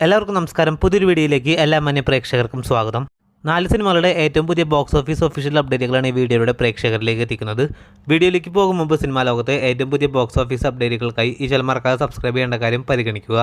എല്ലാവർക്കും നമസ്കാരം. പുതിയൊരു വീഡിയോയിലേക്ക് എല്ലാ മാന്യ പ്രേക്ഷകർക്കും സ്വാഗതം. 4 സിനിമകളുടെ ഏറ്റവും പുതിയ ബോക്സ് ഓഫീസ് ഒഫീഷ്യൽ അപ്ഡേറ്റുകളാണ് ഈ വീഡിയോയുടെ പ്രേക്ഷകരിലേക്ക് എത്തിക്കുന്നത്. വീഡിയോയിലേക്ക് പോകും മുമ്പ് സിനിമാ ലോകത്തെ ഏറ്റവും പുതിയ ബോക്സ് ഓഫീസ് അപ്ഡേറ്റുകൾക്കായി ഈ ചാനൽ മറക്കാതെ സബ്സ്ക്രൈബ് ചെയ്യേണ്ട കാര്യം പരിഗണിക്കുക.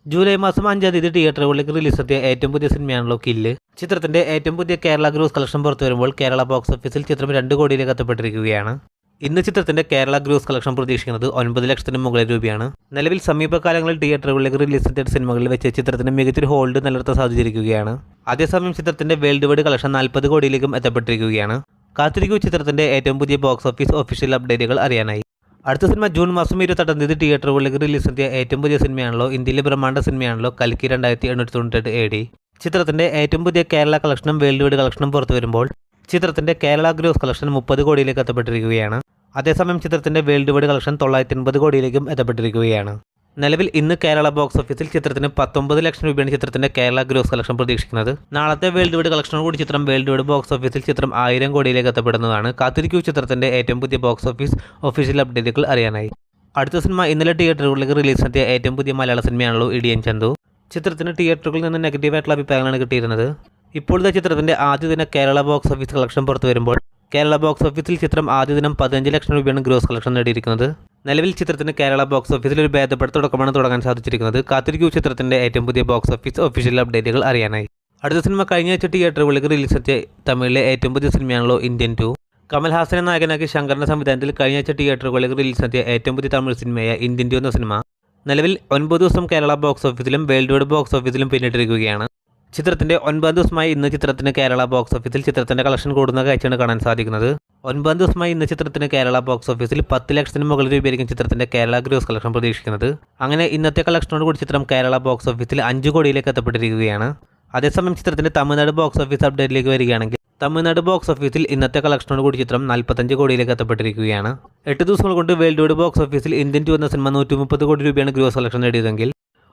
ജൂലൈ മാസം 5-ാം തീയതി തിയേറ്ററുകളിലേക്ക് റിലീസെത്തിയ ഏറ്റവും പുതിയ സിനിമയാണല്ലോ കില്ല്. ചിത്രത്തിന്റെ ഏറ്റവും പുതിയ കേരള ഗ്രോസ് കളക്ഷൻ പുറത്തു വരുമ്പോൾ കേരള ബോക്സ് ഓഫീസിൽ ചിത്രം 2 കോടിയിലേക്ക് എത്തപ്പെട്ടിരിക്കുകയാണ്. ഇന്ന് ചിത്രത്തിന്റെ കേരള ഗ്രോസ് കളക്ഷൻ പ്രതീക്ഷിക്കുന്നത് 9 ലക്ഷത്തിന് മുകളിൽ രൂപയാണ്. നിലവിൽ സമീപകാലങ്ങളിൽ തിയേറ്ററുകളിലേക്ക് റിലീസ് ചെയ്ത സിനിമകളിൽ വെച്ച് ചിത്രത്തിന് മികച്ചൊരു ഹോൾഡ് നിലനിർത്താൻ സാധിച്ചിരിക്കുകയാണ്. അതേസമയം ചിത്രത്തിന്റെ വേൾഡ് വൈഡ് കളക്ഷൻ 40 കോടിയിലേക്കും എത്തപ്പെട്ടിരിക്കുകയാണ്. കാത്തിരിക്കൂ ചിത്രത്തിന്റെ ഏറ്റവും പുതിയ ബോക്സ് ഓഫീസ് ഒഫീഷ്യൽ അപ്ഡേറ്റുകൾ അറിയാനായി. അടുത്ത സിനിമ ജൂൺ മാസം 28-ാം തീയതി തിയേറ്ററുകളിലേക്ക് റിലീസ് ചെയ്ത ഏറ്റവും പുതിയ സിനിമയാണല്ലോ ഇന്ത്യയിലെ ബ്രഹ്മാണ്ഡ സിനിമയാണല്ലോ കൽക്കി 2898 AD. ചിത്രത്തിന്റെ ഏറ്റവും പുതിയ കേരള കളക്ഷനും വേൾഡ് വൈഡ് കളക്ഷനും പുറത്തു വരുമ്പോൾ ചിത്രത്തിന്റെ കേരള ഗ്രോസ് കളക്ഷൻ 30 കോടിയിലേക്ക് എത്തപ്പെട്ടിരിക്കുകയാണ്. അതേസമയം ചിത്രത്തിന്റെ വേൾഡ് വൈഡ് കളക്ഷൻ 980 കോടിയിലേക്കും എത്തപ്പെട്ടിരിക്കുകയാണ്. നിലവിൽ ഇന്ന് കേരള ബോക്സ് ഓഫീസിൽ ചിത്രത്തിന് 19 ലക്ഷം രൂപയാണ് ചിത്രത്തിന്റെ കേരള ഗ്രോസ് കളക്ഷൻ പ്രതീക്ഷിക്കുന്നത്. നാളത്തെ വേൾഡ് വൈഡ് കളക്ഷനോട് കൂടി ചിത്രം വേൾഡ് വൈഡ് ബോക്സ് ഓഫീസിൽ ചിത്രം 1000 കോടിയിലേക്ക് എത്തപ്പെടുന്നതാണ്. കാത്തിരിക്കൂ ചിത്രത്തിന്റെ ഏറ്റവും പുതിയ ബോക്സ് ഓഫീസ് ഒഫീഷ്യൽ അപ്ഡേറ്റുകൾ അറിയാനായി. അടുത്ത സിനിമ ഇന്നലെ തിയേറ്ററുകളിലേക്ക് റിലീസ് നടത്തിയ ഏറ്റവും പുതിയ മലയാള സിനിമയാണല്ലോ ഇടിയൻ ചന്തു. ചിത്രത്തിന് തിയേറ്ററുകളിൽ നിന്ന് നെഗറ്റീവായിട്ടുള്ള അഭിപ്രായങ്ങളാണ് കിട്ടിയിരുന്നത്. ഇപ്പോഴത്തെ ചിത്രത്തിന്റെ ആദ്യ ദിന കേരള ബോക്സ് ഓഫീസ് കളക്ഷൻ പുറത്തു വരുമ്പോൾ കേരള ബോക്സ് ഓഫീസിൽ ചിത്രം ആദ്യ ദിനം 15 ലക്ഷം രൂപയാണ് ഗ്രോസ് കളക്ഷൻ നേടിയിരിക്കുന്നത്. നിലവിൽ ചിത്രത്തിന് കേരള ബോക്സ് ഓഫീസിൽ ഒരു ഭേദപ്പെട്ട തുടക്കമാണ് തുടങ്ങാൻ സാധിച്ചിരിക്കുന്നത്. കാത്തിരിക്കൂ ചിത്രത്തിന്റെ ഏറ്റവും പുതിയ ബോക്സ് ഓഫീസ് ഒഫീഷ്യൽ അപ്ഡേറ്റുകൾ അറിയാനായി. അടുത്ത സിനിമ കഴിഞ്ഞ ആഴ്ച തിയേറ്ററുകളിലേക്ക് റിലീസ് എത്തിയ തമിഴിലെ ഏറ്റവും പുതിയ സിനിമയാണല്ലോ ഇന്ത്യൻ 2. കമൽഹാസനെ നായകനാക്കി ശങ്കറിന്റെ സംവിധാനത്തിൽ കഴിഞ്ഞ ആഴ്ച തിയേറ്ററുകളിലേക്ക് റിലീസ് എത്തിയ ഏറ്റവും പുതിയ തമിഴ് സിനിമയായ ഇന്ത്യൻ 2 എന്ന സിനിമ നിലവിൽ 9 ദിവസം കേരള ബോക്സ് ഓഫീസിലും വേൾഡ് വൈഡ് ബോക്സ് ഓഫീസിലും പിന്നിട്ടിരിക്കുകയാണ്. ചിത്രത്തിന്റെ 9 ദിവസമായി ഇന്ന് ചിത്രത്തിന് കേരള ബോക്സ് ഓഫീസിൽ ചിത്രത്തിന്റെ കളക്ഷൻ കൂടുന്ന കാഴ്ചയാണ് കാണാൻ സാധിക്കുന്നത്. 9 ദിവസമായി ഇന്ന് ചിത്രത്തിന് കേരള ബോക്സ് ഓഫീസിൽ 10 ലക്ഷത്തിന് മുകളിൽ രൂപയായിരിക്കും ചിത്രത്തിന്റെ കേരള ഗ്രോസ് കളക്ഷൻ പ്രതീക്ഷിക്കുന്നത്. അങ്ങനെ ഇന്നത്തെ കളക്ഷനോട് കൂടി ചിത്രം കേരള ബോക്സ് ഓഫീസിൽ 5 കോടിയിലേക്ക് എത്തപ്പെട്ടിരിക്കുകയാണ്. അതേസമയം ചിത്രത്തിന്റെ തമിഴ്നാട് ബോക്സ് ഓഫീസ് അപ്ഡേറ്റിലേക്ക് വരികയാണെങ്കിൽ തമിഴ്നാട് ബോക്സ് ഓഫീസിൽ ഇന്നത്തെ കളക്ഷനോട് കൂടി ചിത്രം 45 കോടിയിലേക്ക് എത്തപ്പെട്ടിരിക്കുകയാണ്. 8 ദിവസങ്ങൾ കൊണ്ട് വേൾഡ് വൈഡ് ബോക്സ് ഓഫീസിൽ ഇന്ത്യൻ 2 എന്ന സിനിമ 130 കോടി രൂപയാണ് ഗ്രോസ് കളക്ഷൻ നേടിയതെങ്കിൽ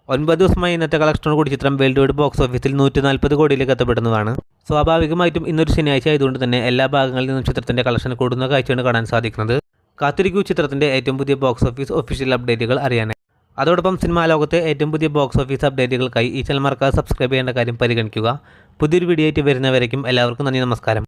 9 ദിവസമായി ഇന്നത്തെ കളക്ഷനോട് കൂടി ചിത്രം വേൾഡ് വൈഡ് ബോക്സ് ഓഫീസിൽ 140 കോടിയിലേക്ക് എത്തപ്പെടുന്നതാണ്. സ്വാഭാവികമായിട്ടും ഇന്നൊരു ശനിയാഴ്ച ആയതുകൊണ്ട് തന്നെ എല്ലാ ഭാഗങ്ങളിൽ നിന്നും ചിത്രത്തിന്റെ കളക്ഷൻ കൂടുന്ന കാഴ്ചയാണ് കാണാൻ സാധിക്കുന്നത്. കാത്തിരിക്കൂ ചിത്രത്തിന്റെ ഏറ്റവും പുതിയ ബോക്സ് ഓഫീസ് ഒഫീഷ്യൽ അപ്ഡേറ്റുകൾ അറിയാനായി. അതോടൊപ്പം സിനിമാ ലോകത്തെ ഏറ്റവും പുതിയ ബോക്സ് ഓഫീസ് അപ്ഡേറ്റുകൾക്കായി ഈ ചാനൽ മറക്കാതെ സബ്സ്ക്രൈബ് ചെയ്യേണ്ട കാര്യം പരിഗണിക്കുക. പുതിയൊരു വീഡിയോ ആയിട്ട് വരുന്നവരേക്കും എല്ലാവർക്കും നന്ദി, നമസ്കാരം.